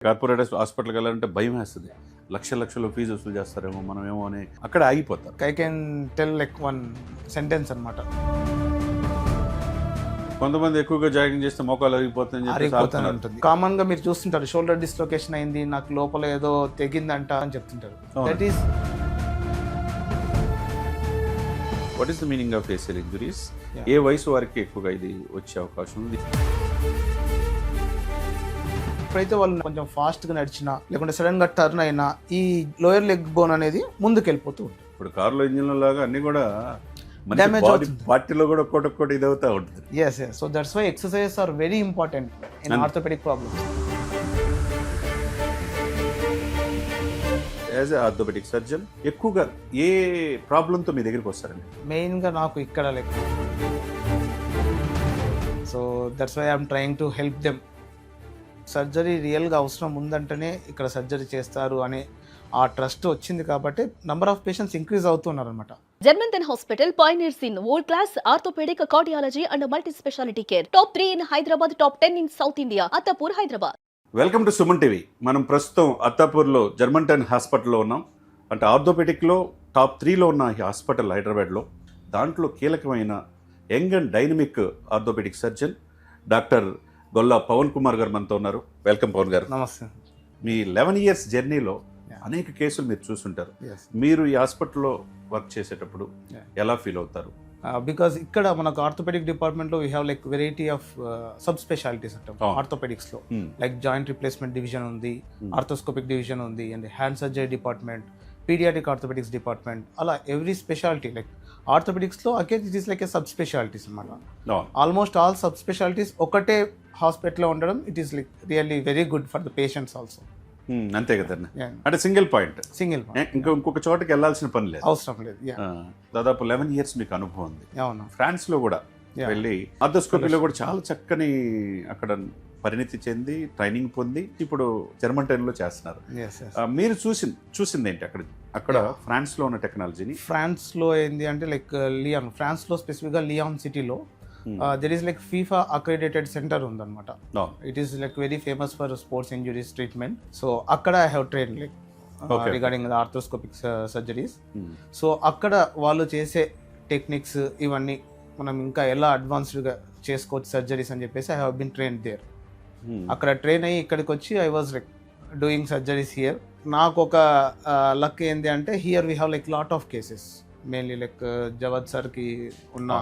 Corporate హాస్పిటల్కి వెళ్ళాలంటే భయం వేస్తుంది. లక్షలు ఫీజు వసూలు చేస్తారేమో మనమేమో అని అక్కడ ఆగిపోతారు. I can tell like one sentence అనమాట. కొంతమంది ఎక్కువగా జాగింగ్ చేస్తే మోకాలు అరిగిపోతుంది. కామన్ గా మీరు చూస్తుంటారు, షోల్డర్ డిస్లొకేషన్ అయింది, నాకు లోపల ఏదో తెగిందంట అని చెప్తుంటారు. That is what is the meaning of ACL injuries? ఏ వయసు వారికి ఎక్కువగా ఇది వచ్చే అవకాశం ఉంది? ఎప్పుడైతే వాళ్ళు కొంచెం ఫాస్ట్ గా నడిచినా లేకుంటే సడన్ గా టర్న్ అయినా ఈ లోయర్ లెగ్ బోన్ అనేది ముందుకు వెళ్ళిపోతూ ఉంటుంది. ఇప్పుడు కార్లో ఇంజిన్ లాగా అన్ని కూడా డ్యామేజ్ అవుతుంది, పార్టీలో కూడా ఒక్కొక్కటి ఇది అవుతా ఉంటుంది. yes so that's why exercises are very important in orthopedic problems. As a orthopedic surgeon ఎక్కువగా ఏ ప్రాబ్లంతో మీ దగ్గరికి వస్తారండి? మెయిన్ గా నాకు ఇక్కడ like, so that's why I'm trying to help them. Surgery రియల్గా అవసరం ఉందంటేనే ఇక్కడ సర్జరీ చేస్తారు అనే ఆ ట్రస్ట్ వచ్చింది కాబట్టి నంబర్ ఆఫ్ పేషెంట్స్ ఇంక్రీజ్ అవుతున్నారు అనమాట. Germantown Hospital pioneers in world-class orthopedic, cardiology and multi-specialty care. Top 3 in Hyderabad, top 10 in South India. Attapur, Hyderabad. Welcome to Suman TV. మనం ప్రస్తుతం అత్తాపూర్లో జర్మంటన్ హాస్పిటల్లో ఉన్నాం. అంటే ఆర్థోపెడిక్లో టాప్ 3లో ఉన్న ఈ హాస్పిటల్ హైదరాబాద్లో. దాంట్లో కీలకమైన young and dynamic orthopaedic surgeon doctor Golla Pavan Kumar గారు మనతో ఉన్నారు. వెల్కమ్ పవన్ గారు. నమస్తే. మీ 11 years జర్నీలో అనేక కేసులు మీరు చూసుంటారు. మీరు ఈ హాస్పిటల్లో వర్క్ చేసేటప్పుడు ఎలా ఫీల్ అవుతారు? బికాస్ ఇక్కడ మనకు ఆర్థోపెడిక్ డిపార్ట్మెంట్లో we have like variety of sub specialities అంటాం ఆర్థోపెడిక్స్లో. లైక్ జాయింట్ రిప్లేస్మెంట్ డివిజన్ ఉంది, ఆర్థోస్కోపిక్ డివిజన్ ఉంది, and hand surgery department, paediatric orthopaedics department, అలా ఎవ్రీ స్పెషాలిటీ లైక్ ఆర్థోపెడిక్స్లో again it is like a sub specialities అనమాట. Almost all sub specialities ఒకటే హాస్పిటల్లో ఉండడం it is like really very good for the patients also. అంతే కదండి. అంటే single point ఇంకొక చోటకి వెళ్ళాల్సిన పని లేదు, అవసరం లేదు. దాదాపు 11 years మీకు అనుభవం ఉంది. అవును. ఫ్రాన్స్ లో కూడా వెళ్ళి ఆర్థోస్కోపీలో కూడా చాలా చక్కని అక్కడ పరిణితి చెంది ట్రైనింగ్ పొంది ఇప్పుడు జర్మంటన్ లో చేస్తున్నారు. మీరు చూసింది ఏంటి అక్కడ ఫ్రాన్స్ లో ఉన్న టెక్నాలజీని? ఫ్రాన్స్ లో ఏంది అంటే లైక్ లియాన్, ఫ్రాన్స్ లో స్పెసిఫిక్ గా లియాన్ సిటీలో there is like FIFA accredited centre ఉందన్నమాట. It is like very famous for sports injuries treatment. So అక్కడ I have train like regarding the arthroscopic surgeries. So అక్కడ వాళ్ళు చేసే టెక్నిక్స్ ఇవన్నీ మనం ఇంకా ఎలా అడ్వాన్స్డ్గా చేసుకోవచ్చు సర్జరీస్ అని చెప్పేసి I have been train there. అక్కడ ట్రైన్ అయ్యి ఇక్కడికి వచ్చి I was like doing surgeries here. నాకు ఒక లక్ ఏంటి అంటే here we have like lot of cases, mainly like Javad sir కి ఉన్న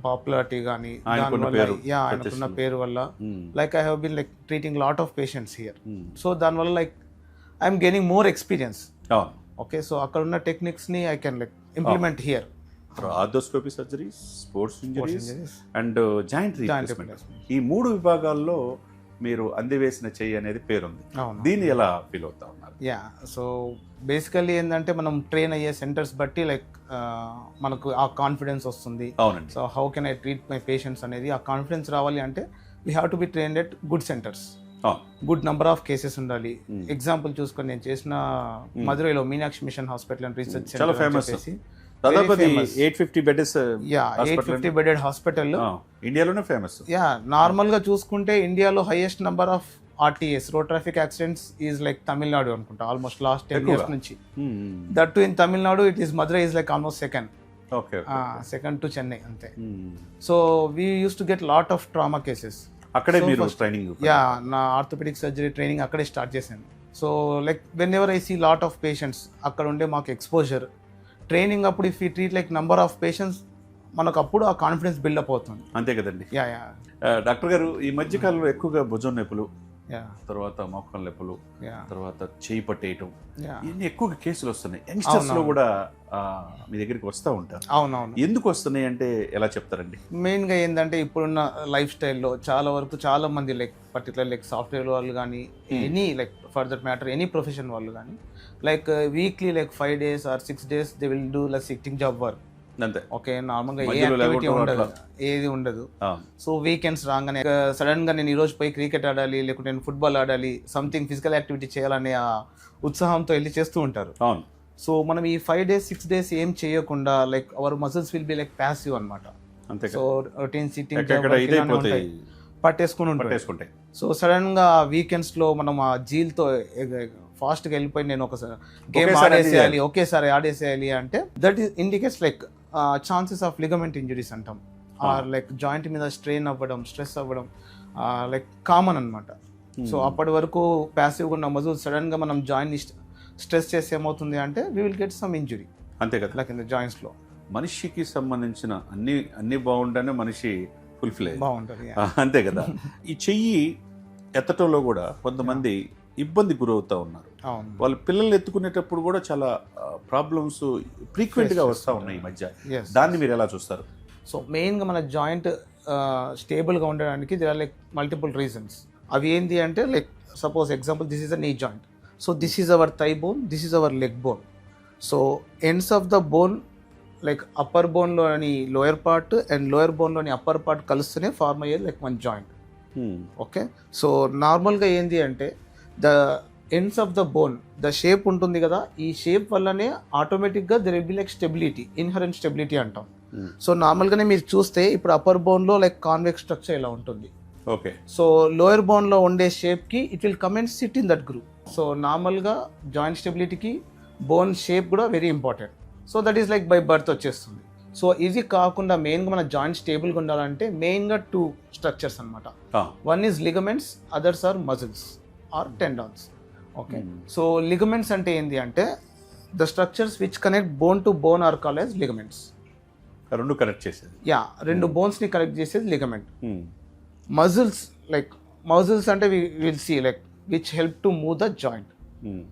పాపులారిటీ కానీ ఆయనకున్న పేరు వల్ల like I have been like treating lot of patients here. So దానివల్ల like I'm gaining more experience. Okay, so అక్కడ ఉన్న టెక్నిక్స్ ని I can like implement here. Arthroscopy surgeries, sports injuries and joint replacement, ఈ 3 విభాగాల్లో మీరు అందివేసిన చెయ్యి అనేది పేరుంది. దీన్ని ఎలా ఫీల్ అవుతా ఉన్నారు? సో బేసికల్లీ ఏంటంటే మనం ట్రైన్ అయ్యే సెంటర్స్ బట్టి లైక్ మనకు ఆ కాన్ఫిడెన్స్ వస్తుంది. అవునండి. So how can I treat my patients అనేది ఆ కాన్ఫిడెన్స్ రావాలి అంటే we have to be trained at good centres, good number of cases ఉండాలి. ఎగ్జాంపుల్ చూసుకొని నేను చేసిన మధురైలో Meenakshi mission hospital and research చాలా ఫేమస్. దాదాపు 850 బెడ్స్. 850 బెడెడ్ హాస్పిటల్ ఇండియాలోనే ఫేమస్. నార్మల్ గా చూసుకుంటే ఇండియాలో highest number of RTS, road traffic accidents, is like Tamil Nadu అనుకుంటా ఆల్మోస్ట్ లాస్ట్ 10 years నుంచి. That to in Tamil Nadu it is Madurai is like almost second to Chennai అంతే. So we use to get lot of trauma cases. అక్కడే మీరు training? నా orthopaedic surgery training అక్కడే start చేశాను. So like whenever I see lot of patients అక్కడ ఉండే మాకు exposure training అప్పుడు if you treat like number of patients మనకు అప్పుడు ఆ కాన్ఫిడెన్స్ బిల్డప్ అవుతుంది. అంతే కదండి. డాక్టర్ గారు ఈ మధ్య కాలంలో ఎక్కువగా భుజం నొప్పులు, తర్వాత మోకాళ్ళ నొప్పులు, తర్వాత చేయి పట్టేయటం, ఇవన్నీ ఎక్కువగా కేసులు వస్తున్నాయి. యంగ్స్టర్స్ లో కూడా మీ దగ్గరికి వస్తూ ఉంటారు. అవునవును. ఎందుకు వస్తున్నాయి అంటే ఎలా చెప్తారండి? మెయిన్ గా ఏంటంటే ఇప్పుడున్న లైఫ్ స్టైల్లో చాలా వరకు చాలా మంది లైక్ పర్టికులర్ లైక్ సాఫ్ట్వేర్ వాళ్ళు కానీ any like for that matter any profession వాళ్ళు కానీ like weekly like 5 days or 6 days they will do like sitting job work అంతే. ఓకే, నార్మల్గా ఏ యాక్టివిటీ ఉండదు, ఏది ఉండదు. సో వీకెండ్స్ రాగానే సడన్ గా నేను ఈరోజు పోయి క్రికెట్ ఆడాలి, లేకుంటే నేను ఫుట్బాల్ ఆడాలి, సంథింగ్ ఫిజికల్ యాక్టివిటీ చేయాలనే ఆ ఉత్సాహంతో వెళ్ళి చేస్తూ ఉంటారు. సో మనం ఈ 5 days 6 days ఏం చేయకుండా like our muscles will be like passive అనమాట. సో రొటీన్ సిట్టింగ్ పట్టేసుకుని ఉంటాయి. సో సడన్గా వీకెండ్స్లో మనం ఆ జీల్తో ఫాస్ట్గా వెళ్ళిపోయి నేను ఒక గేమ్ ఒకేసారి ఆడేసేయాలి, ఒకేసారి ఆడేసేయాలి అంటే that is indicates like chances of ligament injuries అంటాం, ఆర్ లైక్ జాయింట్ మీద స్ట్రెయిన్ అవ్వడం, స్ట్రెస్ అవ్వడం లైక్ కామన్ అనమాట. సో అప్పటి వరకు ప్యాసివ్గా ఉన్న మజిల్ సడన్గా మనం జాయింట్ని స్ట్రెస్ చేసి ఏమవుతుంది అంటే we will get some injury, అంతే కదా. లైక్ ఇన్ ద జాయింట్స్లో. మనిషికి సంబంధించిన అన్ని బాగుంటేనే మనిషి ఫుల్ఫిల్ అయ్యి బాగుంటుంది. అంతే కదా. ఈ చెయ్యి ఎత్తటంలో కూడా కొంతమంది ఇబ్బంది గురవుతా ఉన్నారు. అవును. వాళ్ళ పిల్లల్ని ఎత్తుకునేటప్పుడు కూడా చాలా ప్రాబ్లమ్స్ ఫ్రీక్వెంట్గా వస్తూ ఉన్నాయి ఈ మధ్య. దాన్ని మీరు ఎలా చూస్తారు? సో మెయిన్గా మన జాయింట్ స్టేబుల్గా ఉండడానికి they are like multiple reasons. అవి ఏంటి అంటే like suppose example this is a knee joint, so this is our thigh bone, this is our leg bone. So ends of the bone like upper బోన్లోని lower part and lower బోన్లోని upper part కలుస్తూనే form అయ్యేది like one joint. Okay, so నార్మల్గా ఏంటి అంటే the ends of the bone the shape ఉంటుంది కదా, ఈ షేప్ వల్లనే ఆటోమేటిక్గా there will be like stability, inherent stability అంటాం. సో నార్మల్గానే మీరు చూస్తే ఇప్పుడు అప్పర్ బోన్లో లైక్ కాన్వెక్స్ స్ట్రక్చర్ ఇలా ఉంటుంది. ఓకే, సో లోయర్ బోన్లో ఉండే షేప్కి it will come and sit in that group. So నార్మల్గా జాయింట్ స్టెబిలిటీకి బోన్ షేప్ కూడా very important. So that is like by birth వచ్చేస్తుంది. సో ఇది కాకుండా మెయిన్గా మన జాయింట్ స్టేబుల్గా ఉండాలంటే మెయిన్గా 2 స్ట్రక్చర్స్ అనమాట. One is ligaments, others are muscles or tendons. Okay, so ligaments అంటే ఏంటి అంటే the structures which connect bone to bone are called as ligaments. రెండు కనెక్ట్ చేసేది. రెండు బోన్స్ని కనెక్ట్ చేసేది లిగమెంట్. మజిల్స్ లైక్ మజిల్స్ అంటే will see like which help to move the joint.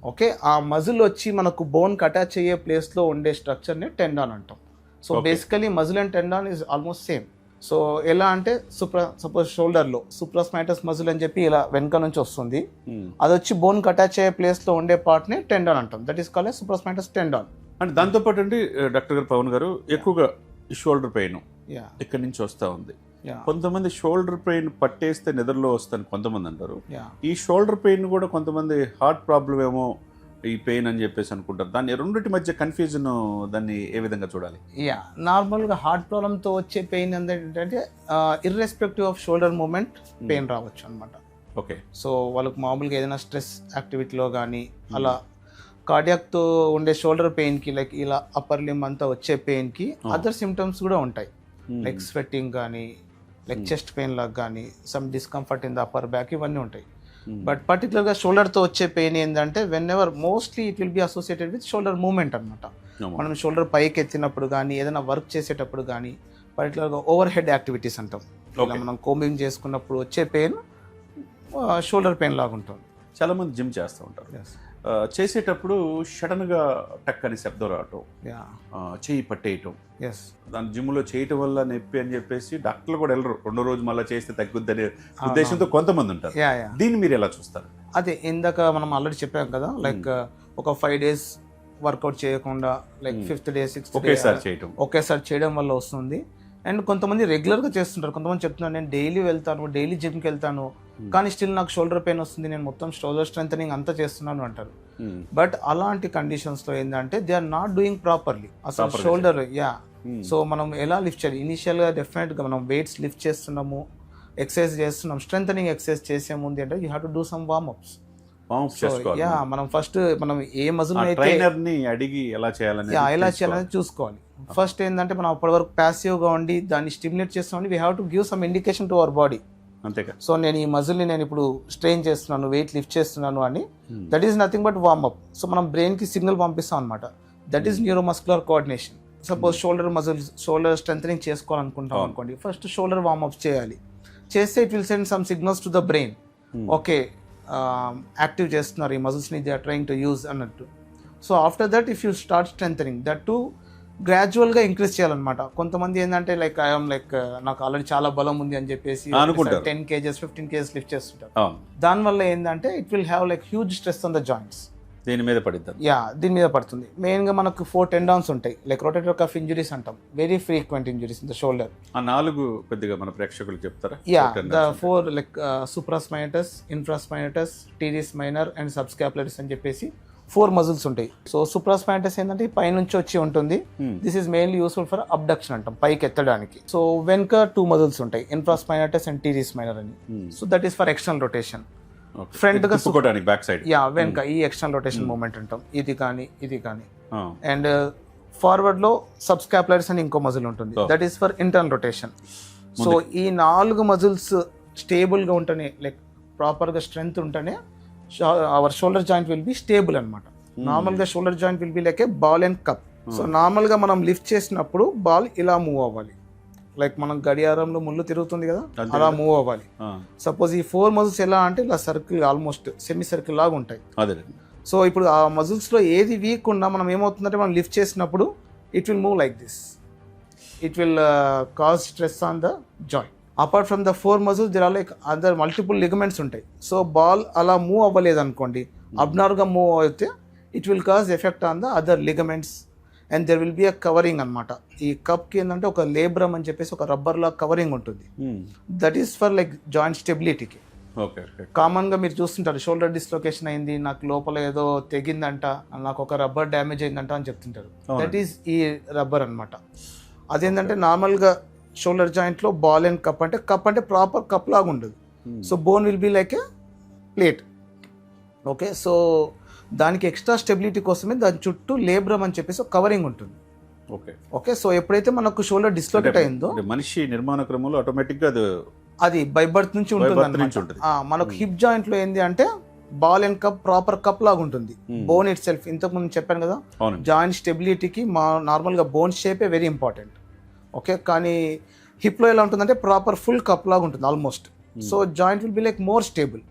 Okay, ఆ మజిల్ వచ్చి మనకు బోన్కి అటాచ్ అయ్యే ప్లేస్లో ఉండే స్ట్రక్చర్ని టెండాన్ అంటాం. So basically muscle and tendon is almost same. So ఎలా అంటే సపోజ్ షోల్డర్లో సూప్రాస్మైటస్ మజిల్ అని చెప్పి ఇలా వెనక నుంచి వస్తుంది, అది వచ్చి బోన్కి అటాచ్ అయ్యే ప్లేస్లో ఉండే పార్ట్ని టెండాన్ అంటాం. That is called supraspinatus tendon. అంటే దాంతోపాటు అండి డాక్టర్ గారు, పవన్ గారు, ఎక్కువగా షోల్డర్ పెయిన్ ఇక్కడి నుంచి వస్తూ ఉంది. కొంతమంది షోల్డర్ పెయిన్ పట్టేస్తే నిద్రలో వస్తాను కొంతమంది అంటారు. ఈ షోల్డర్ పెయిన్ కూడా కొంతమంది హార్ట్ ప్రాబ్లం ఏమో ఈ పెయిన్ అని చెప్పేసి అనుకుంటారు. దాన్ని రెండింటి మధ్య కన్ఫ్యూజన్, దాన్ని ఏ విధంగా చూడాలి? నార్మల్గా హార్ట్ ప్రాబ్లంతో వచ్చే పెయిన్ ఏంటంటే irrespective of shoulder movement pain రావచ్చు అనమాట. ఓకే, సో వాళ్ళకి మామూలుగా ఏదైనా స్ట్రెస్ యాక్టివిటీలో కానీ అలా కార్డియాక్తో ఉండే షోల్డర్ పెయిన్కి లైక్ ఇలా అప్పర్ లిమ్ అంతా వచ్చే పెయిన్కి అదర్ సిమ్టమ్స్ కూడా ఉంటాయి, లైక్ స్వెట్టింగ్ కానీ లైక్ చెస్ట్ పెయిన్ లాగా కానీ some discomfort in the upper back, ఇవన్నీ ఉంటాయి. బట్ పర్టికులర్గా షోల్డర్తో వచ్చే పెయిన్ ఏంటంటే whenever mostly it will be associated with shoulder movement అనమాట. మనం షోల్డర్ పైకి ఎత్తినప్పుడు కానీ ఏదైనా వర్క్ చేసేటప్పుడు కానీ పర్టికులర్గా ఓవర్ హెడ్ యాక్టివిటీస్ అంటాం, ఇలా మనం కోంబింగ్ చేసుకున్నప్పుడు వచ్చే పెయిన్ షోల్డర్ పెయిన్ లాగా ఉంటుంది. చాలామంది జిమ్ చేస్తూ ఉంటారు, చేసేటప్పుడు సడన్గా టక్ అని శబ్దం రావటం, చేయి పట్టేయటం, దాని జిమ్లో చేయటం వల్ల నొప్పి అని చెప్పేసి డాక్టర్లు కూడా వెళ్ళరు, 2వ రోజు మళ్ళీ చేస్తే తగ్గుద్ది అనే ఉద్దేశంతో కొంతమంది ఉంటారు. దీన్ని మీరు ఎలా చూస్తారు? అదే ఇందాక మనం ఆల్రెడీ చెప్పాం కదా, లైక్ ఒక 5 days వర్కౌట్ చేయకుండా like 5th day 6th day ఒకేసారి చేయడం వల్ల వస్తుంది. అండ్ కొంతమంది రెగ్యులర్గా చేస్తుంటారు, కొంతమంది చెప్తున్నారు నేను డైలీ వెళ్తాను, డైలీ జిమ్కి వెళ్తాను, కానీ స్టిల్ నాకు షోల్డర్ పెయిన్ వస్తుంది, నేను మొత్తం షోల్డర్ స్ట్రెంథనింగ్ అంతా చేస్తున్నాను అంటారు. బట్ అలాంటి కండిషన్స్లో ఏంటంటే they are not doing properly. అసలు షోల్డర్ సో మనం ఎలా లిఫ్ట్ చేయాలి? ఇనిషియల్గా డెఫినెట్గా మనం వెయిట్స్ లిఫ్ట్ చేస్తున్నాము, ఎక్సర్సైజ్ చేస్తున్నాం, స్ట్రెంథనింగ్ ఎక్సర్సైజ్ చేసే ముందు అంటే you have to do some warmups. మనం ఫస్ట్ మనం ఏ మజిల్ అడిగి ఎలా చేయాలని చూసుకోవాలి. ఫస్ట్ ఏంటంటే మనం అప్పటి వరకు ప్యాసివ్గా ఉండి దాన్ని స్టిమ్యులేట్ చేస్తున్నాం, we have to give some indication to our body. అంతేగా. సో నేను ఈ మజిల్ని నేను ఇప్పుడు స్ట్రెయిన్ చేస్తున్నాను, వెయిట్ లిఫ్ట్ చేస్తున్నాను అని, that is nothing but warmup. So మనం బ్రెయిన్కి సిగ్నల్ పంపిస్తాం అనమాట, that is neuromuscular coordination. Suppose shoulder muscles shoulder strengthening చేసుకోవాలనుకుంటాం అనుకోండి, ఫస్ట్ షోల్డర్ వార్మ్అప్ చేయాలి. చేస్తే it will send some signals to the brain, okay active చేస్తున్నారు ఈ మజిల్స్ని, they are trying to use అన్నట్టు. So after that if you start strengthening that to గ్రాడ్యువల్గా increase చేయాలన్నమాట. కొంతమంది ఏంటంటే లైక్ ఐఎమ్ లైక్ నాకు ఆల్రెడీ చాలా బలం ఉంది అని చెప్పేసి 10 kgs 15 kgs లిఫ్ట్ చేస్తుంటారు. దానివల్ల ఏంటంటే it will have like huge stress on the joints. దీని మీద పడుతుంది. మెయిన్గా మనకు 4 tendons ఉంటాయి, లైక్ రొటేటర్ కఫ్ ఇంజురీస్ అంటాం, very frequent injuries in the shoulder. ఆ 4 కొద్దిగా మన ప్రేక్షకులకు చెప్తారా? ద 4 లైక్ సూప్రాస్మైనటస్, ఇన్ఫ్రాస్మైనటస్, టీరిస్ మైనర్ అండ్ సబ్స్కాపులరిస్ అని చెప్పేసి 4 మజిల్స్ ఉంటాయి. సో సుప్రాస్పాయినటస్ ఏంటంటే పైనుంచి వచ్చి ఉంటుంది. This is mainly useful for abduction అంటాం, పైకి ఎత్తడానికి. సో వెనుక 2 మజిల్స్ ఉంటాయి, ఇన్ఫ్రాస్పైనటస్ అండ్ టీరియస్ మైనర్ అని. So that is for external rotation. Front గా బ్యాక్ సైడ్ వెనుక ఈ ఎక్స్టర్నల్ రొటేషన్ మూమెంట్ అంటాం, ఇది కానీ. అండ్ ఫార్వర్డ్ లో సబ్స్కాపులర్స్ అని ఇంకో మజిల్ ఉంటుంది, that is for internal rotation. So ఈ 4 మజిల్స్ స్టేబుల్ గా ఉంటేనే, లైక్ ప్రాపర్ గా స్ట్రెంగ్త్ ఉంటేనే our shoulder joint will be stable అనమాట. నార్మల్ గా shoulder joint will be like a ball and cup. So normal గా మనం లిఫ్ట్ చేసినప్పుడు బాల్ ఇలా మూవ్ అవ్వాలి, లైక్ మనం గడియారంలో ముళ్ళు తిరుగుతుంది కదా, అలా మూవ్ అవ్వాలి. సపోజ్ ఈ 4 మజిల్స్ ఎలా అంటే ఇలా సర్కిల్, ఆల్మోస్ట్ సెమీ సర్కిల్ లాగా ఉంటాయి. సో ఇప్పుడు ఆ మజిల్స్ లో ఏది వీక్ ఉన్నా మనం ఏమవుతుందంటే మనం లిఫ్ట్ చేసినప్పుడు it will move like this, it will cause stress on the joint. Apart from the 4 muscles there are like other multiple ligaments ఉంటాయి. సో బాల్ అలా మూవ్ అవ్వలేదు అనుకోండి, అబ్నార్మల్గా మూవ్ అయితే it will cause effect on the other ligaments and there will be a covering అనమాట. ఈ కప్కి ఏంటంటే ఒక లేబ్రమ్ అని చెప్పేసి ఒక రబ్బర్ లా కవరింగ్ ఉంటుంది, that is for like joint స్టెబిలిటీకి. Common గా మీరు చూస్తుంటారు, షోల్డర్ డిస్లొకేషన్ అయింది, నాకు లోపల ఏదో తెగిందంట, నాకు ఒక రబ్బర్ డ్యామేజ్ అయిందంట అని చెప్తుంటారు. దట్ ఈస్ ఈ రబ్బర్ అనమాట. అదేంటంటే నార్మల్ గా షోల్డర్ జాయింట్ లో బాల్ అండ్ కప్ అంటే ప్రాపర్ కప్ లాగా ఉండదు. So bone will be like A plate. Okay, so దానికి ఎక్స్ట్రా స్టెబిలిటీ కోసమే దాని చుట్టూ లేబ్రమ్ అని చెప్పేసి ఒక కవరింగ్ ఉంటుంది. ఓకే, సో ఎప్పుడైతే మనకు షోల్డర్ డిస్లొకేట్ అయిందో మనిషి నిర్మాణ క్రమంలో ఆటోమేటిక్ గా అది బై బర్త్ నుంచి ఉంటుంది. మనకు హిప్ జాయింట్ లో ఏంది అంటే ball and cup proper cup లాగా ఉంటుంది. బోన్ ఇట్ సెల్ఫ్, ఇంతకు ముందు చెప్పాను కదా, జాయింట్ స్టెబిలిటీకి నార్మల్ గా బోన్ షేపే వెరీ ఇంపార్టెంట్. ఓకే, కానీ హిప్ లో ఎలా ఉంటుందంటే ప్రాపర్ ఫుల్ కప్ లాగా ఉంటుంది almost. So joint will be like more stable.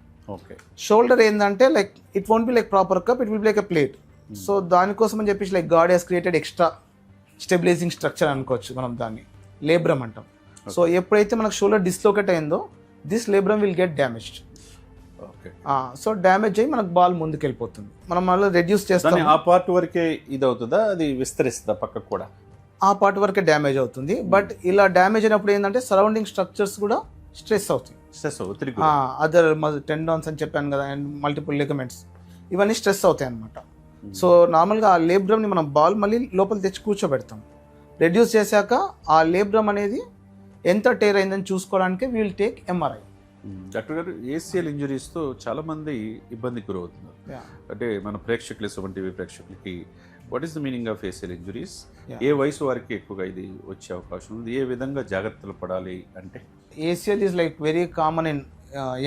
Shoulder ఏంటంటే like it won't be like proper cup, it will be like a plate. So దానికోసం అని చెప్పేసి like God he's created extra stabilising structure అనుకోవచ్చు మనం దాన్ని, labrum అంటాం. So ఎప్పుడైతే మనకు షోల్డర్ డిస్లోకేట్ అయిందో this labrum will get damaged. So damage అయ్యి మనకు బాల్ ముందుకు వెళ్ళిపోతుంది. మనం మళ్ళీ రెడ్యూస్ చేస్తాం. ఆ పార్ట్ వరకే ఇది అవుతుందా, అది విస్తరిస్తుందా పక్కకు కూడా? ఆ పార్ట్ వరకే డ్యామేజ్ అవుతుంది. బట్ ఇలా డ్యామేజ్ అయినప్పుడు ఏంటంటే సరౌండింగ్ స్ట్రక్చర్స్ కూడా స్ట్రెస్ అవుతాయి. అదర్ టెండాన్స్ అని చెప్పాను కదా, అండ్ మల్టిపుల్ లిగమెంట్స్, ఇవన్నీ స్ట్రెస్ అవుతాయి అనమాట. సో నార్మల్గా ఆ లేబ్రమ్ని మనం బాల్ మళ్ళీ లోపల తెచ్చి కూర్చోబెడతాం. రెడ్యూస్ చేశాక ఆ లేబ్రమ్ అనేది ఎంత టేర్ అయిందని చూసుకోవడానికి విల్ టేక్ ఎంఆర్ఐ. డాక్టర్ గారు, ఏసీఎల్ ఇంజరీస్తో చాలా మంది ఇబ్బందికి గురవుతున్నారు. అంటే మన ప్రేక్షకులు, సుమన్ టీవీ ప్రేక్షకులకి what is the meaning of ACL injuries? ఏ వయసు వారికి ఎక్కువగా ఇది వచ్చే అవకాశం ఉంది? ఏ విధంగా జాగ్రత్తలు పడాలి అంటే? ACL is like very common in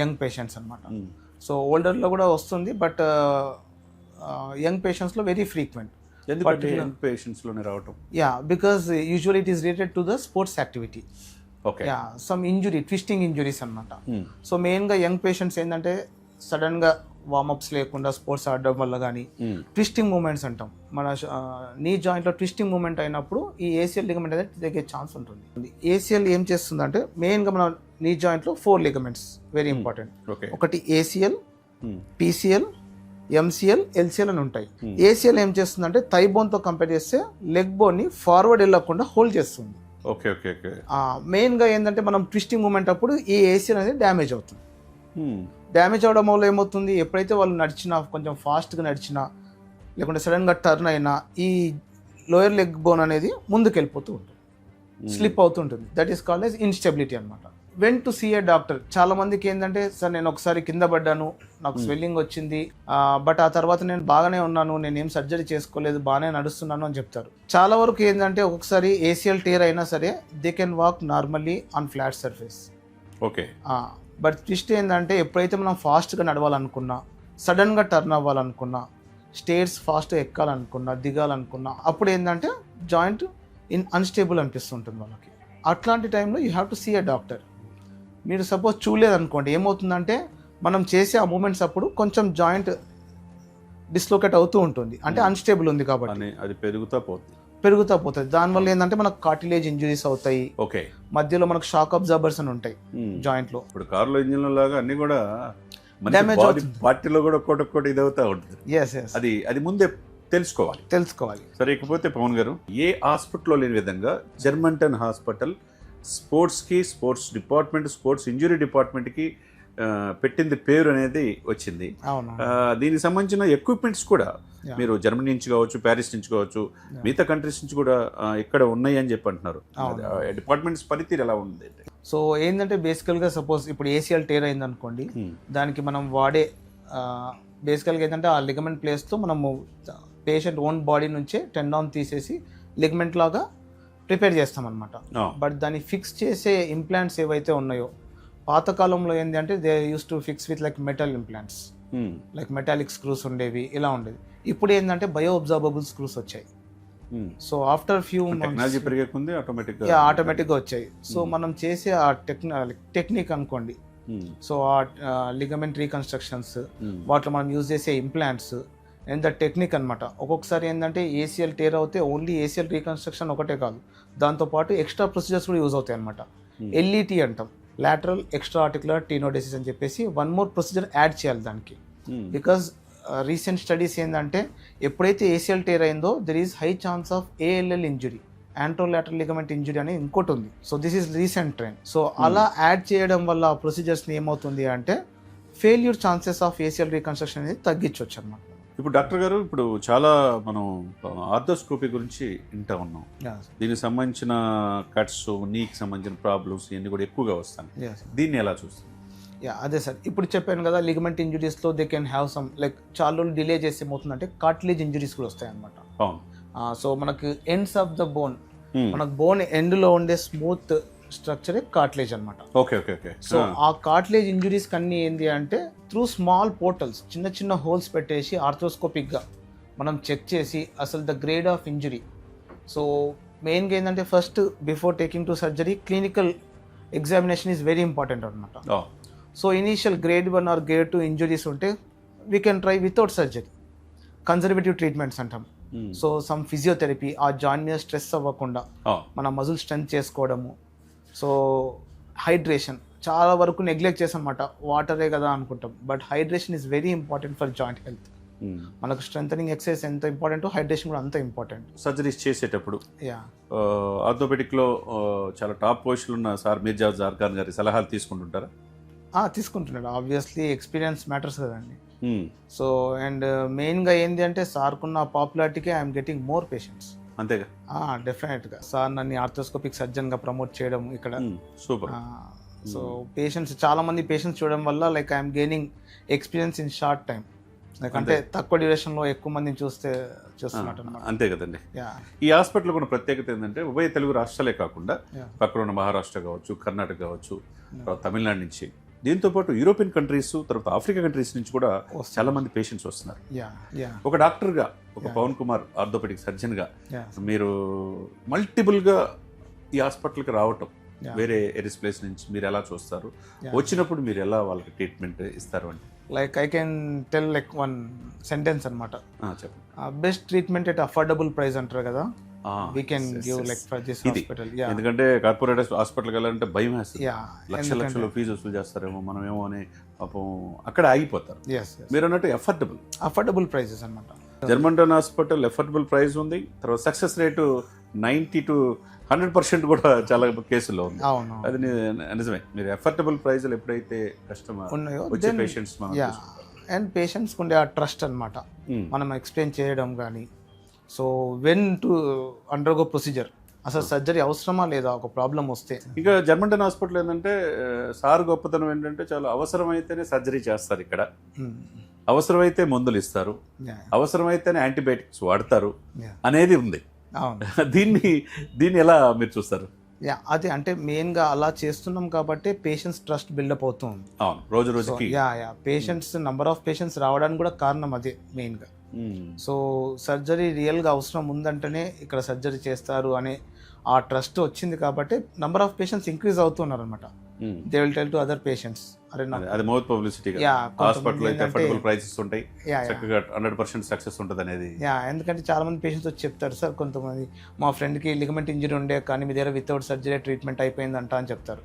young patients అనమాట. సో ఓల్డర్లో కూడా వస్తుంది, బట్ యంగ్ పేషెంట్స్లో వెరీ ఫ్రీక్వెంట్. ఎందుకంటే యంగ్ పేషెంట్స్లోనే రావటం? Because usually it is related to the sports activity. Some injury, twisting injuries అనమాట. సో మెయిన్గా యంగ్ పేషెంట్స్ ఏంటంటే సడన్గా వార్మప్స్ లేకుండా స్పోర్ట్స్ ఆడడం వల్ల కానీ ట్విస్టింగ్ మూమెంట్స్ అంటాం, మన నీ జాయింట్లో ట్విస్టింగ్ మూమెంట్ అయినప్పుడు ఈ ఏసీఎల్ లిగమెంట్ అనేది తగ్గే ఛాన్స్ ఉంటుంది. ఏసీఎల్ ఏం చేస్తుందంటే మెయిన్గా మన నీ జాయింట్లో 4 లిగమెంట్స్ వెరీ ఇంపార్టెంట్. ఒకటి ఏసీఎల్, పీసీఎల్, ఎంసీఎల్, ఎల్సీఎల్ అని ఉంటాయి. ఏసీఎల్ ఏం చేస్తుందంటే థై బోన్తో కంపేర్ చేస్తే లెగ్ బోన్ని ఫార్వర్డ్ వెళ్ళకుండా హోల్డ్ చేస్తుంది. మెయిన్గా ఏంటంటే మనం ట్విస్టింగ్ మూమెంట్ అప్పుడు ఈ ఏసీఎల్ అనేది డ్యామేజ్ అవుతుంది. డ్యామేజ్ అవడం వల్ల ఏమవుతుంది, ఎప్పుడైతే వాళ్ళు నడిచినా, కొంచెం ఫాస్ట్గా నడిచినా, లేకుంటే సడన్గా టర్న్ అయినా ఈ లోయర్ లెగ్ బోన్ అనేది ముందుకు వెళ్ళిపోతూ ఉంటుంది, స్లిప్ అవుతుంటుంది. That is called as instability అనమాట. When to see a doctor. చాలా మందికి ఏంటంటే, సార్ నేను ఒకసారి కింద పడ్డాను, నాకు స్వెల్లింగ్ వచ్చింది, బట్ ఆ తర్వాత నేను బాగానే ఉన్నాను, నేను ఏం సర్జరీ చేసుకోలేదు, బాగానే నడుస్తున్నాను అని చెప్తారు. చాలా వరకు ఏంటంటే ఒక్కొక్కసారి ఏసీఎల్ టేర్ అయినా సరే they can walk normally on flat surface. But twist ఏంటంటే ఎప్పుడైతే మనం ఫాస్ట్గా నడవాలనుకున్నా, సడన్గా టర్న్ అవ్వాలనుకున్నా, స్టేర్స్ ఫాస్ట్గా ఎక్కాలనుకున్నా, దిగాలనుకున్నా, అప్పుడు ఏంటంటే జాయింట్ అన్స్టేబుల్ అనిపిస్తుంటుంది వాళ్ళకి. అట్లాంటి టైంలో you have to see a doctor. మీరు సపోజ్ చూడలేదనుకోండి, ఏమవుతుందంటే మనం చేసే ఆ మూమెంట్స్ అప్పుడు కొంచెం జాయింట్ డిస్లోకేట్ అవుతూ ఉంటుంది, అంటే అన్స్టేబుల్ ఉంది కాబట్టి అది పెరుగుతూ పోతుంది. దానివల్ల ఏంటంటే మనకు కార్టిలేజ్ ఇంజురీస్ అవుతాయి. మధ్యలో మనకు షాక్ అబ్జార్బర్స్ అని ఉంటాయి జాయింట్ లో. ఇప్పుడు కార్లో ఇంజిన్ లాగా అన్ని కూడా డ్యామేజ్ అవుతుంది, పార్టీలో కూడా ఒక్కొక్కటి ఇది అవుతా ఉంటుంది. అది ముందే తెలుసుకోవాలి. సరే, ఇకపోతే పవన్ గారు, ఏ హాస్పిటల్లో లేని విధంగా జర్మంటన్ హాస్పిటల్ స్పోర్ట్స్కి, స్పోర్ట్స్ డిపార్ట్మెంట్, స్పోర్ట్స్ ఇంజురీ డిపార్ట్మెంట్కి పెట్టింది పేరు అనేది వచ్చింది. అవును. దీనికి సంబంధించిన ఎక్విప్మెంట్స్ కూడా మీరు జర్మనీ నుంచి కావచ్చు, ప్యారిస్ నుంచి కావచ్చు, మిగతా కంట్రీస్ నుంచి కూడా ఇక్కడ ఉన్నాయి అని చెప్పి అంటున్నారు. డిపార్ట్మెంట్స్ పనితీరు ఎలా ఉంది? సో ఏంటంటే బేసికల్గా సపోజ్ ఇప్పుడు ఏసీఎల్ టేర్ అయింది అనుకోండి, దానికి మనం వాడే బేసికల్గా ఏంటంటే ఆ లిగమెంట్ ప్లేస్తో మనము పేషెంట్ ఓన్ బాడీ నుంచే టెండాన్ తీసేసి లిగమెంట్ లాగా ప్రిపేర్ చేస్తామన్నమాట. బట్ దాన్ని ఫిక్స్ చేసే ఇంప్లాంట్స్ ఏవైతే ఉన్నాయో పాతకాలంలో ఏంటి అంటే they use to fix with like metal implants, like metallic screws ఉండేవి, ఇలా ఉండేది. ఇప్పుడు ఏంటంటే బయో అబ్జార్బబుల్ స్క్రూస్ వచ్చాయి. సో ఆఫ్టర్ ఫ్యూ టెక్నాలజీ పెరిగేకుంది ఆటోమేటిక్గా వచ్చాయి. సో మనం చేసే ఆ టెక్నిక్ అనుకోండి, సో ఆ లిగమెంట్ రీకన్స్ట్రక్షన్స్, వాటిలో మనం యూజ్ చేసే ఇంప్లాంట్స్ అండ్ ద టెక్నిక్ అనమాట. ఒక్కొక్కసారి ఏంటంటే ఏసీఎల్ టేర్ అవుతే ఓన్లీ ఏసీఎల్ రీకన్స్ట్రక్షన్ ఒకటే కాదు, దాంతోపాటు ఎక్స్ట్రా ప్రొసీజర్స్ కూడా యూజ్ అవుతాయి అనమాట. ఎల్ఈటీ అంటాం, లాటరల్ ఎక్స్ట్రా ఆర్టికులర్ టీనోడెసిస్ అని చెప్పేసి 1 more ప్రొసీజర్ యాడ్ చేయాలి దానికి. బికాజ్ రీసెంట్ స్టడీస్ ఏంటంటే ఎప్పుడైతే ఏసీఎల్ టేర్ అయిందో there is high chance of ALL injury, anterolateral ligament injury అనేది ఇంకోటి ఉంది. So this is recent trend. So అలా యాడ్ చేయడం వల్ల ఆ ప్రొసీజర్స్ని ఏమవుతుంది అంటే failure chances of ACL reconstruction అనేది తగ్గించవచ్చు అనమాట. ఇప్పుడు డాక్టర్ గారు, ఇప్పుడు చాలా మనం ఆర్థోస్కోపీ గురించి వింటా ఉన్నాం. దీనికి సంబంధించిన కట్స్, నీకి సంబంధించిన ప్రాబ్లమ్స్ ఇవన్నీ కూడా ఎక్కువగా వస్తాయి. దీన్ని ఎలా చూస్తాం? అదే సార్, ఇప్పుడు చెప్పాను కదా, లిగమెంట్ ఇంజురీస్లో they can have some like చాలా రోజులు డిలే చేసి ఏమవుతుందంటే కార్టిలేజ్ ఇంజురీస్ కూడా వస్తాయి అనమాట. సో మనకు ఎండ్స్ ఆఫ్ ద బోన్, మనకు బోన్ ఎండ్లో ఉండే స్మూత్ స్ట్రక్చరే కార్టిలేజ్ అనమాట. సో ఆ కార్టిలేజ్ ఇంజురీస్ కన్నీ ఏంటి అంటే త్రూ స్మాల్ పోర్టల్స్, చిన్న చిన్న హోల్స్ పెట్టేసి ఆర్థోస్కోపిక్గా మనం చెక్ చేసి అసలు the grade of injury. So మెయిన్గా ఏంటంటే first before taking to surgery clinical examination is very important అనమాట. So initial grade 1 or grade 2 injuries ఉంటే we can try without surgery, conservative treatments అంటాం. సో సమ్ ఫిజియోథెరపీ, ఆ joint మీద stress అవ్వకుండా మన muscle strength చేసుకోవడము. సో హైడ్రేషన్ చాలా వరకు నెగ్లెక్ట్ చేసాం అన్నమాట, వాటరే కదా అనుకుంటాం, but hydration is very important for joint health. మనకు స్ట్రెంథనింగ్ ఎక్సర్సైజ్ ఎంత ఇంపార్టెంట్, హైడ్రేషన్ కూడా అంత ఇంపార్టెంట్. సర్జరీస్ చేసేటప్పుడు ఆర్థోపెడిక్లో చాలా టాప్ పొజిషన్ ఉన్న సార్ మీర్జా జార్ఖాన్ గారి సలహాలు తీసుకుంటుంటారా? తీసుకుంటున్నాడు, ఆబ్వియస్లీ ఎక్స్పీరియన్స్ మ్యాటర్స్ కదండి. సో అండ్ మెయిన్గా ఏంటి అంటే సార్కున్న పాపులారిటీకే ఐఎమ్ గెటింగ్ మోర్ పేషెంట్స్. అంతేగా? డెఫినెట్గా సార్ నన్ను ఆర్థోస్కోపిక్ సర్జన్గా ప్రమోట్ చేయడం ఇక్కడ సూపర్. సో పేషెంట్స్, చాలా మంది పేషెంట్స్ చూడడం వల్ల like I'm gaining experience in short time, like అంటే తక్కువ డ్యూరేషన్లో ఎక్కువ మందిని చూస్తున్నట్టు. అంతే కదండి. ఈ హాస్పిటల్ కూడా ప్రత్యేకత ఏంటంటే ఉభయ తెలుగు రాష్ట్రాలే కాకుండా పక్కన ఉన్న మహారాష్ట్ర కావచ్చు, కర్ణాటక కావచ్చు, తమిళనాడు నుంచి, దీంతోపాటు యూరోపియన్ కంట్రీస్, తర్వాత ఆఫ్రికా కంట్రీస్ నుంచి కూడా చాలా మంది పేషెంట్స్ వస్తున్నారు. ఒక డాక్టర్గా, ఒక పవన్ కుమార్ ఆర్థోపెడిక్ సర్జన్గా మీరు మల్టిపుల్గా ఈ హాస్పిటల్కి రావటం, వేరే ఎరిస్ ప్లేస్ నుంచి మీరు ఎలా చూస్తారు? వచ్చినప్పుడు మీరు ఎలా వాళ్ళకి ట్రీట్మెంట్ ఇస్తారు అంటే? Like I can tell like 1 sentence అనమాట. చెప్పండి. Best treatment at affordable price అంటారు కదా, we can give like for this hospital. ఎందుకంటే కార్పొరేట్ హాస్పిటల్కి వెళ్ళాలంటే భయం వేస్తుంది, లక్షల ఫీజు వసూలు చేస్తారేమో, మనం ఏమో అని పాపం అక్కడ ఆగిపోతారు. మీరు అన్నట్టు అఫోర్డబుల్ ప్రైజెస్ అనమాట. జర్మంటన్ హాస్పిటల్ అఫోర్డబుల్ ప్రైస్ ఉంది, తర్వాత సక్సెస్ రేటు 90 to 100% కూడా చాలా కేసుల్లో ఉంది. అది నిజమే. మీరు అఫోర్డబుల్ ప్రైజ్లు ఎప్పుడైతే కస్టమర్ వచ్చే పేషెంట్స్ అండ్ పేషెంట్స్ ఉండే ఆ ట్రస్ట్ అనమాట, మనం ఎక్స్ప్లెయిన్ చేయడం కానీ. So when to undergo procedure, అసలు సర్జరీ అవసరమా లేదా ఒక ప్రాబ్లం వస్తే. ఇంకా జర్మంటన్ హాస్పిటల్ ఏంటంటే సార్ గొప్పతనం ఏంటంటే చాలా అవసరమైతేనే సర్జరీ చేస్తారు ఇక్కడ, అవసరమైతే మందులు ఇస్తారు, అవసరమైతేనే యాంటీబయాటిక్స్ వాడతారు అనేది ఉంది. దీన్ని ఎలా మీరు చూస్తారు? అదే అంటే మెయిన్గా అలా చేస్తున్నాం కాబట్టి పేషెంట్స్ ట్రస్ట్ బిల్డప్ అవుతుంది. అవును, రోజు రోజుకి పేషెంట్స్ నంబర్ ఆఫ్ పేషెంట్స్ రావడానికి కూడా కారణం అదే మెయిన్గా. సో సర్జరీ రియల్గా అవసరం ఉందంటేనే ఇక్కడ సర్జరీ చేస్తారు అనే ఆ ట్రస్ట్ వచ్చింది కాబట్టి నంబర్ ఆఫ్ పేషెంట్స్ ఇంక్రీజ్ అవుతున్నారు అనమాట. They will tell to other patients, అది మౌత్ పబ్లిసిటీ. హాస్పిటల్ అయితే అఫోర్డబుల్ ప్రైసెస్ ఉంటాయి, చక్కగా 100% సక్సెస్ ఉంటుంది అనేది. ఎందుకంటే చాలా మంది పేషెంట్స్ వచ్చి చెప్తారు, సార్ కొంతమంది మా ఫ్రెండ్కి లిగమెంట్ ఇంజరీ ఉండే కానీ మీ దగ్గర వితౌట్ సర్జరీ ట్రీట్మెంట్ అయిపోయిందంట అని చెప్తారు.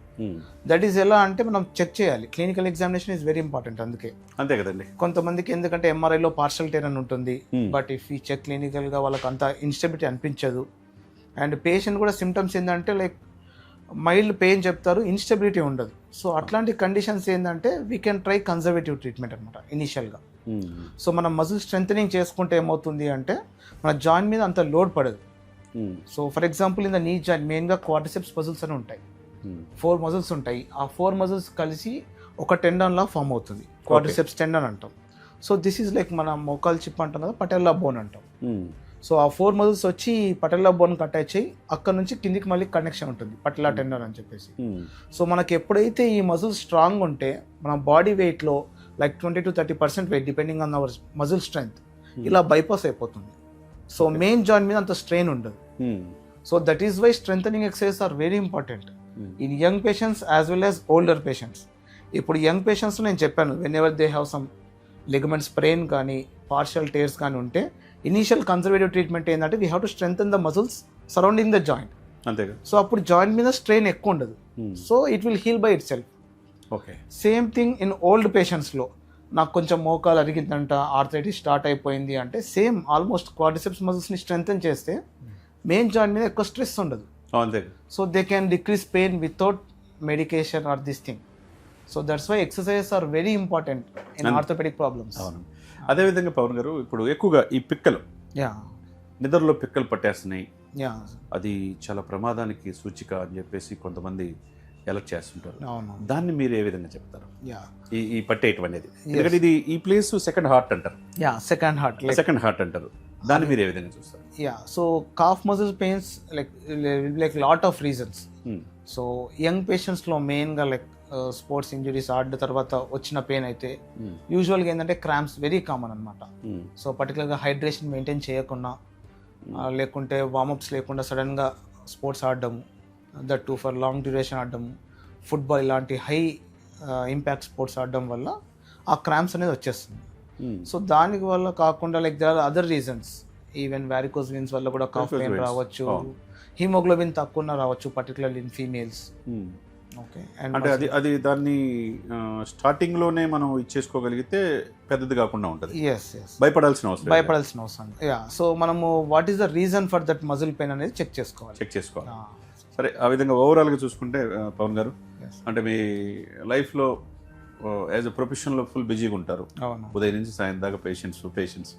దట్ ఈస్ ఎలా అంటే మనం చెక్ చేయాలి, clinical examination is very important. అందుకే అంతే కదండి. కొంతమందికి ఎందుకంటే ఎంఆర్ఐలో పార్షల్ టేర్ అని ఉంటుంది, బట్ ఇఫ్ ఈ చెక్ క్లినికల్గా వాళ్ళకి అంత ఇన్స్టెబిలిటీ అనిపించదు. అండ్ పేషెంట్ కూడా సిమ్టమ్స్ ఏంటంటే లైక్ మైల్డ్ పెయిన్ చెప్తారు, ఇన్స్టెబిలిటీ ఉండదు. సో అట్లాంటి కండిషన్స్ ఏంటంటే we can try conservative treatment అనమాట ఇనిషియల్గా. సో మనం మజిల్ స్ట్రెంథనింగ్ చేసుకుంటే ఏమవుతుంది అంటే మన జాయింట్ మీద అంత లోడ్ పడదు. So for example in the knee joint మెయిన్గా క్వాడ్రిసెప్స్ మజిల్స్ అని ఉంటాయి, 4 మజిల్స్ ఉంటాయి. ఆ 4 మజిల్స్ కలిసి ఒక టెండన్ లా ఫామ్ అవుతుంది, క్వాడ్రిసెప్స్ టెండన్ అంటాం. సో దిస్ ఈజ్ లైక్ మన మోకాల్ చిప్ అంటాం కదా, పటెల్లా బోన్ అంటాం. సో ఆ 4 మజిల్స్ వచ్చి పటెల్లా బోన్ అటాచ్ అయ్యి అక్కడ నుంచి కిందికి మళ్ళీ కనెక్షన్ ఉంటుంది పటెల్లా టెండన్ అని చెప్పేసి. సో మనకి ఎప్పుడైతే ఈ మజిల్ స్ట్రాంగ్ ఉంటే మన బాడీ వెయిట్లో like 20 to 30% weight depending on our muscle strength ఇలా బైపాస్ అయిపోతుంది. సో మెయిన్ జాయింట్ మీద అంత స్ట్రెయిన్ ఉండదు. So that is why strengthening exercise are very important in young patients as well as older patients. ఇప్పుడు young patients నేను చెప్పాను, whenever they have some ligament sprain కానీ partial tears కానీ ఉంటే initial conservative treatment ఏంటంటే we have to strengthen the muscles surrounding the joint. అంతేగా. So అప్పుడు joint మీద స్ట్రెయిన్ ఎక్కువ ఉండదు. So it will heal by itself. Okay. Same thing in old పేషెంట్స్లో, నాకు కొంచెం మోకాలు అరిగిందంట, ఆర్థరైటిస్ స్టార్ట్ అయిపోయింది అంటే సేమ్ ఆల్మోస్ట్ క్వాడ్రిసెప్స్ మజిల్స్ని స్ట్రెంథన్ చేస్తే మెయిన్ జాయింట్ మీద ఎక్కువ స్ట్రెస్ ఉండదు. So they can decrease pain without medication or this thing. So that's why exercises are very important in orthopaedic problems. అదేవిధంగా పవన్ గారు, ఇప్పుడు ఎక్కువగా ఈ పిక్కలు, నిద్రలో పిక్కలు పట్టేస్తున్నాయి, అది చాలా ప్రమాదానికి సూచిక అని చెప్పేసి కొంతమంది ఎలర్ట్ చేస్తుంటారు. దాన్ని మీరు ఏ విధంగా చెప్తారు? ఈ పట్టేయటం అనేది, ఎందుకంటే ఇది ఈ ప్లేస్ సెకండ్ హార్ట్ అంటారు. సెకండ్ హార్ట్ అంటారు. దాన్ని మీరు ఏ విధంగా చూస్తారు? So calf muscle pains like lot of reasons. So young పేషెంట్స్లో మెయిన్గా లైక్ స్పోర్ట్స్ ఇంజురీస్ ఆడిన తర్వాత వచ్చిన పెయిన్ అయితే యూజువల్గా ఏంటంటే క్రాంప్స్ వెరీ కామన్ అనమాట. సో పర్టికులర్గా హైడ్రేషన్ మెయింటైన్ చేయకుండా లేకుంటే వార్మప్స్ లేకుండా సడన్గా స్పోర్ట్స్ ఆడడము, that to for long duration ఆడడము, ఫుట్బాల్ ఇలాంటి హై ఇంపాక్ట్ స్పోర్ట్స్ ఆడడం వల్ల ఆ క్రాంప్స్ అనేది వచ్చేస్తుంది. సో దానికి వల్ల కాకుండా like there are other reasons, even varicose veins వల్ల కూడా కాఫ్ పెయిన్ రావచ్చు, హిమోగ్లోబిన్ తక్కువ రావచ్చు, పర్టికులర్లీ ఇన్ ఫీమేల్స్. ఓకే. అంటే అది దాన్ని స్టార్టింగ్ లోనే మనం ఇచ్చేసుకోగలిగితే పెద్దది కాకుండా ఉంటుంది. భయపడాల్సిన అవసరం. సో మనము what is the reason for that muscle pain అనేది చెక్ చేసుకోవాలి. సరే, ఆ విధంగా ఓవరాల్గా చూసుకుంటే పవన్ గారు, అంటే మీ లైఫ్లో యాజ్ అ ప్రొఫెషన్లో ఫుల్ బిజీగా ఉంటారు, ఉదయం నుంచి సాయం దాకా పేషెంట్స్.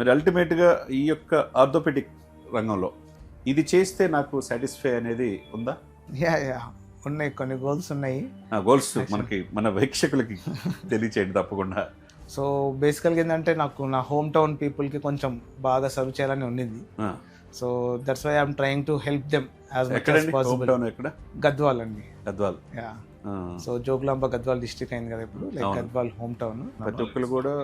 మీరు అల్టిమేట్గా ఈ యొక్క ఆర్థోపెడిక్ రంగంలో ఇది చేస్తే నాకు సాటిస్ఫై అనేది ఉందా? ఉన్నాయి, కొన్ని గోల్స్ ఉన్నాయి. గోల్స్ మనకి మన వీక్షకులకి తెలియచేయండి తప్పకుండా. సో బేసికల్గా ఏంటంటే నాకు నా హోమ్ టౌన్ పీపుల్కి కొంచెం బాగా సర్వ్ చేయాలని ఉండింది. So that's why I'm trying to help them as much as possible. Gadwal అండి. సో జోగులాంబ గద్వాల్ డిస్ట్రిక్ట్ అయింది కదా ఇప్పుడు, లైక్ గద్వాల్ హోమ్ టౌన్. ప్రతి ఒక్కరు కూడా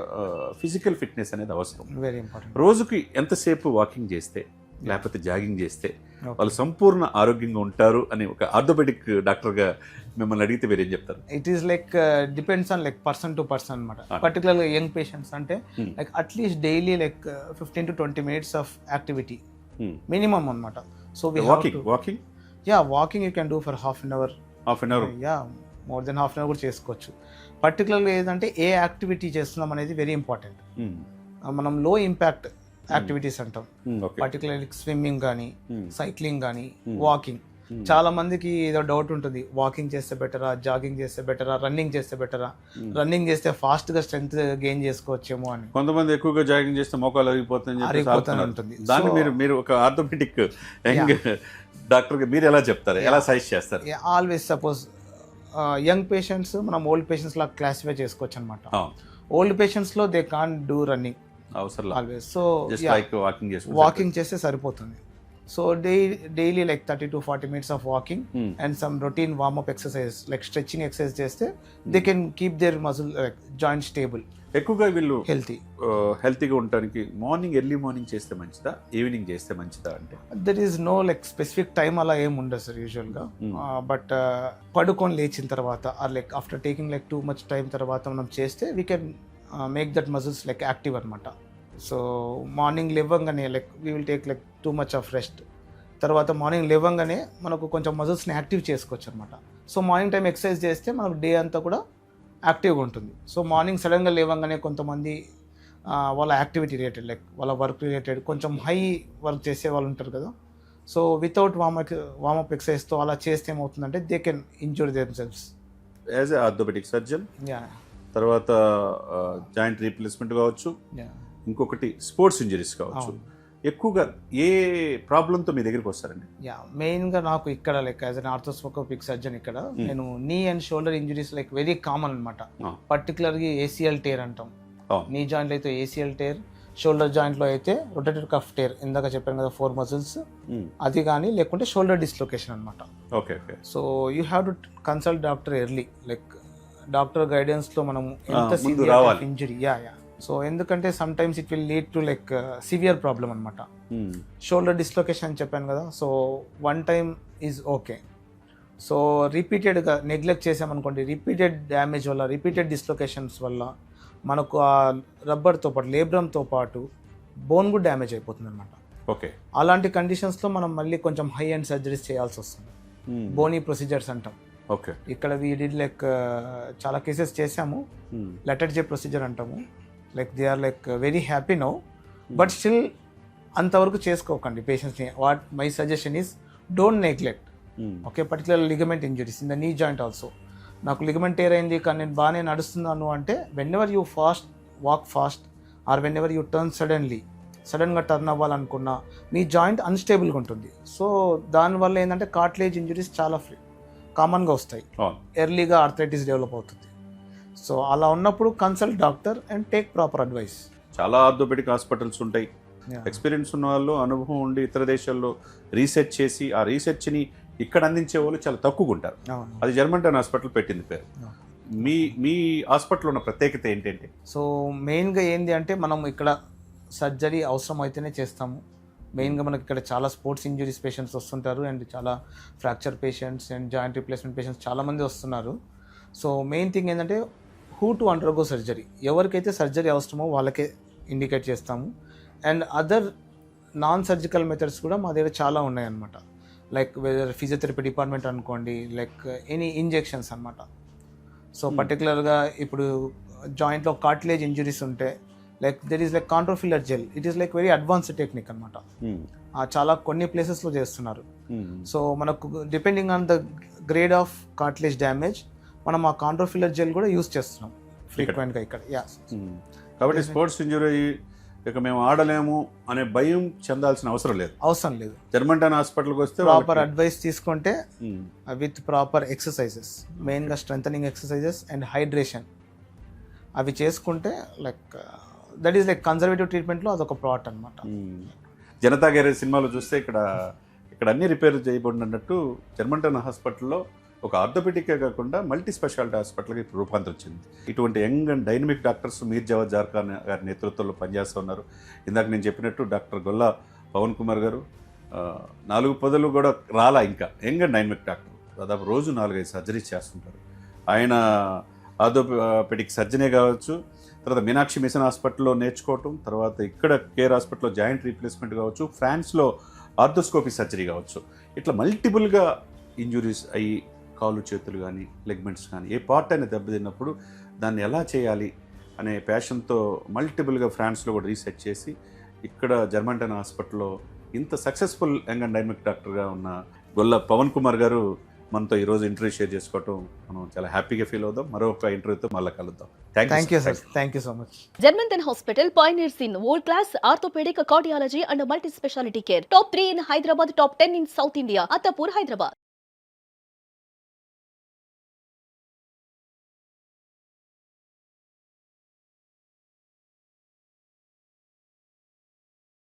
ఫిజికల్ ఫిట్నెస్ అనేది అవసరం, వెరీ ఇంపార్టెంట్. రోజుకి ఎంతసేపు వాకింగ్ చేస్తే లేకపోతే జాగింగ్ చేస్తే వాళ్ళు సంపూర్ణ ఆరోగ్యంగా ఉంటారు అని ఒక ఆర్థోపెడిక్ డాక్టర్గా మిమ్మల్ని అడిగితే మీరు ఏం చెప్తారు? It is like depends on like person to person అనమాట. పర్టికులర్గా యంగ్ పేషెంట్స్ అంటే like at least daily like 15 to 20 minutes of activity minimum అనమాట. So walking you can do for half an hour, more than half an hour కూడా చేసుకోవచ్చు. పర్టికులర్గా ఏదంటే ఏ activity చేస్తున్నాం అనేది వెరీ ఇంపార్టెంట్. మనం లో ఇంపాక్ట్ యాక్టివిటీస్ అంటాం, పర్టికులర్లీ స్విమ్మింగ్ కానీ, సైక్లింగ్ కానీ, వాకింగ్. చాలా మందికి ఏదో డౌట్ ఉంటుంది, వాకింగ్ చేస్తే బెటరా, జాగింగ్ చేస్తే బెటరా, రన్నింగ్ చేస్తే బెటరా, రన్నింగ్ చేస్తే ఫాస్ట్ గా స్ట్రెంత్ గెయిన్ చేసుకోవచ్చేమో అని. కొంతమంది ఎక్కువగా జాగింగ్ చేస్తే మోకాలు అరిగిపోతుంది ఉంటుంది. దాన్ని మీరు ఒక ఆర్థోపెడిక్ డాక్టర్ గా మీరు ఎలా చెప్తారు, ఎలా సజెస్ట్ చేస్తారు? ఆల్వేస్ సపోజ్ యంగ్ పేషెంట్స్ మనం ఓల్డ్ పేషెంట్స్ లా క్లాసిఫై చేసుకోవచ్చు అనమాట. ఓల్డ్ పేషెంట్స్ లో they can't do running always. So walking చేస్తే సరిపోతుంది. So daily like 30 to 40 minutes of walking and some routine warmup exercise like stretching exercise చేస్తే they can keep their muscle joint stable. ఎక్కువగా వీళ్ళు హెల్తీగా ఉండడానికి early morning చేస్తే మంచిదా, evening చేస్తే మంచిదా? అంటే there is no like specific time అలా ఏం ఉండదు సార్ యూజువల్గా. బట్ పడుకొని లేచిన తర్వాత or like after taking like too much time తర్వాత మనం చేస్తే we can make that muscles like active అనమాట. సో మార్నింగ్ లేవంగానే like we will take like too much of rest, తర్వాత మార్నింగ్ లేవంగానే మనకు కొంచెం మజిల్స్ని యాక్టివ్ చేసుకోవచ్చు అనమాట. సో మార్నింగ్ టైం ఎక్సర్సైజ్ చేస్తే మనకు డే అంతా కూడా యాక్టివ్గా ఉంటుంది. సో మార్నింగ్ సడన్గా లేవంగానే కొంతమంది వాళ్ళ యాక్టివిటీ రిలేటెడ్ లైక్ వాళ్ళ వర్క్ రిలేటెడ్ కొంచెం హై వర్క్ చేసే వాళ్ళు ఉంటారు కదా, సో వితౌట్ వామప్ ఎక్సర్సైజ్తో అలా చేస్తే ఏమవుతుందంటే they can injure themselves. As a orthopaedic surgeon, yeah తర్వాత జాయింట్ రీప్లేస్మెంట్ కావచ్చు, యా ఇంకొకటి స్పోర్ట్స్ ఇంజరీస్ కావచ్చు. ఎక్కువగా ఏ ప్రాబ్లంతో మీ దగ్గరికి వస్తారండి? యా మెయిన్గా నాకు ఇక్కడ like as an arthroscopic surgeon ఇక్కడ నేను నీ and shoulder injuries like very common అనమాట. పర్టికులర్గా ఏసీఎల్ టేర్ అంటాం. నీ జాయింట్లో అయితే ఏసీఎల్ టేర్, షోల్డర్ జాయింట్లో అయితే రొటేటర్ కఫ్ టేర్, ఇందాక చెప్పాను కదా 4 మజిల్స్, అది కానీ లేకుంటే షోల్డర్ డిస్లొకేషన్ అనమాట. Okay okay. So you have to consult doctor early, like doctor గైడెన్స్లో మనం ఎంత severe injury. Yeah yeah so ఎందుకంటే sometimes it will lead to like severe problem అనమాట. షోల్డర్ డిస్లొకేషన్ అని చెప్పాను కదా, so one time is okay. So రిపీటెడ్గా neglect చేసామనుకోండి, రిపీటెడ్ డ్యామేజ్ వల్ల, రిపీటెడ్ డిస్లొకేషన్స్ వల్ల మనకు ఆ రబ్బర్తో పాటు లేబ్రమ్తో పాటు బోన్ కూడా డ్యామేజ్ అయిపోతుంది అనమాట. ఓకే. అలాంటి కండిషన్స్లో మనం మళ్ళీ కొంచెం హై అండ్ సర్జరీస్ చేయాల్సి వస్తుంది. బోనీ ప్రొసీజర్స్ అంటాం. ఓకే. ఇక్కడ వీ డిడ్ లైక్ చాలా కేసెస్ చేసాము. లెటర్ జే ప్రొసీజర్ అంటాము. Like they are like very happy now, but still అంతవరకు చేసుకోకండి పేషెంట్స్ని. What my suggestion is don't neglect. Okay, particular ligament injuries in the knee joint also. నాకు ligament tear అయింది కానీ నేను బాగానే నడుస్తున్నాను అంటే whenever you walk fast or whenever you turn సడన్గా టర్న్ అవ్వాలనుకున్నా మీ జాయింట్ అన్స్టేబుల్గా ఉంటుంది. సో దానివల్ల ఏంటంటే కార్టిలేజ్ ఇంజరీస్ చాలా కామన్గా వస్తాయి. ఎర్లీగా ఆర్థరైటిస్ డెవలప్ అవుతుంది. సో అలా ఉన్నప్పుడు consult doctor and take proper advice. చాలా ఆర్థోపెడిక్ హాస్పిటల్స్ ఉంటాయి. ఎక్స్పీరియన్స్ ఉన్న వాళ్ళు, అనుభవం ఉండి ఇతర దేశాల్లో రీసెర్చ్ చేసి ఆ రీసెర్చ్ని ఇక్కడ అందించే వాళ్ళు చాలా తక్కువగా ఉంటారు. అది జర్మంటన్ హాస్పిటల్ పెట్టింది పేరు. మీ హాస్పిటల్ ఉన్న ప్రత్యేకత ఏంటంటే? సో మెయిన్గా ఏంటి అంటే మనం ఇక్కడ సర్జరీ అవసరం అయితేనే చేస్తాము. మెయిన్గా మనకి ఇక్కడ చాలా స్పోర్ట్స్ ఇంజరీస్ పేషెంట్స్ వస్తుంటారు అండ్ చాలా fracture patients and joint replacement patients చాలామంది వస్తున్నారు. సో మెయిన్ థింగ్ ఏంటంటే హూ టు అండర్గో సర్జరీ, ఎవరికైతే సర్జరీ అవసరమో వాళ్ళకే ఇండికేట్ చేస్తాము. And other non surgical methods కూడా మా దగ్గర చాలా ఉన్నాయన్నమాట. లైక్ వెదర్ ఫిజియోథెరపీ డిపార్ట్మెంట్ అనుకోండి, లైక్ ఎనీ ఇంజెక్షన్స్ అనమాట. సో పర్టికులర్గా ఇప్పుడు జాయింట్లో కార్టిలేజ్ ఇంజరీస్ ఉంటే like there is like chondrofiller gel, it is like very advanced technique అనమాట. చాలా కొన్ని ప్లేసెస్లో చేస్తున్నారు. సో మనకు depending on the grade of cartilage damage మనం ఆ కాంట్రోఫిల్లర్ జెల్ కూడా యూస్ చేస్తున్నాం ఫ్రీక్వెంట్గా ఇక్కడ. కాబట్టి స్పోర్ట్స్ ఇంజరీ ఇక మేము ఆడలేము అనే భయం చెందాల్సిన అవసరం లేదు. జర్మంటన్ హాస్పిటల్కి వస్తే ప్రాపర్ అడ్వైస్ తీసుకుంటే విత్ ప్రాపర్ ఎక్సర్సైజెస్, మెయిన్గా స్ట్రెంథనింగ్ ఎక్సర్సైజెస్ అండ్ హైడ్రేషన్ అవి చేసుకుంటే like that is like conservative ట్రీట్మెంట్లో అదొక పార్ట్ అనమాట. జనతా గ్యారేజ్ సినిమాలో చూస్తే ఇక్కడ అన్ని రిపేర్ చేయబడినట్టు జర్మంటన్ హాస్పిటల్లో ఒక ఆర్థోపెడికే కాకుండా మల్టీ స్పెషాలిటీ హాస్పిటల్కి ఇప్పుడు రూపాంతరం చెందింది. ఇటువంటి యంగ్ అండ్ డైనమిక్ డాక్టర్స్ మీర్ జవాద్ జార్ఖాన్ గారి నేతృత్వంలో పనిచేస్తూ ఉన్నారు. ఇందాక నేను చెప్పినట్టు డాక్టర్ గొల్లా పవన్ కుమార్ గారు 4 పదులు కూడా రాలా, ఇంకా యంగ్ అండ్ డైనమిక్ డాక్టర్, దాదాపు రోజు 4-5 సర్జరీస్ చేస్తుంటారు. ఆయన ఆర్థోపెడిక్ సర్జనే కావచ్చు, తర్వాత మీనాక్షి మిషన్ హాస్పిటల్లో నేర్చుకోవటం, తర్వాత ఇక్కడ కేర్ హాస్పిటల్లో జాయింట్ రీప్లేస్మెంట్ కావచ్చు, ఫ్రాన్స్లో ఆర్థోస్కోపీ సర్జరీ కావచ్చు, ఇట్లా మల్టిపుల్గా ఇంజురీస్ అయ్యి కాళ్ళు చేతులు కానీ లెగ్మెంట్స్ కానీ ఏ పార్ట్ అయినా దెబ్బతిన్నప్పుడు దాన్ని ఎలా చేయాలి అనే ప్యాషన్తో మల్టిపుల్గా ఫ్రాన్స్లో కూడా రీసెర్చ్ చేసి ఇక్కడ జర్మంటన్ హాస్పిటల్లో ఇంత సక్సెస్ఫుల్ యంగ్ అండ్ డైనమిక్ డాక్టర్గా ఉన్న గొల్ల పవన్ కుమార్ గారు మనతో ఈరోజు ఇంటర్వ్యూ షేర్ చేసుకోవటం మనం చాలా హ్యాపీగా ఫీల్ అవుదాం. మరొక ఇంటర్వ్యూతో మళ్ళీ కలుద్దాం. Thank you sir. Thank you so much. Germantown Hospital pioneers in world-class orthopedic, cardiology and multi-speciality care. Top 3 in Hyderabad, top 10 in South India. Attapur, Hyderabad.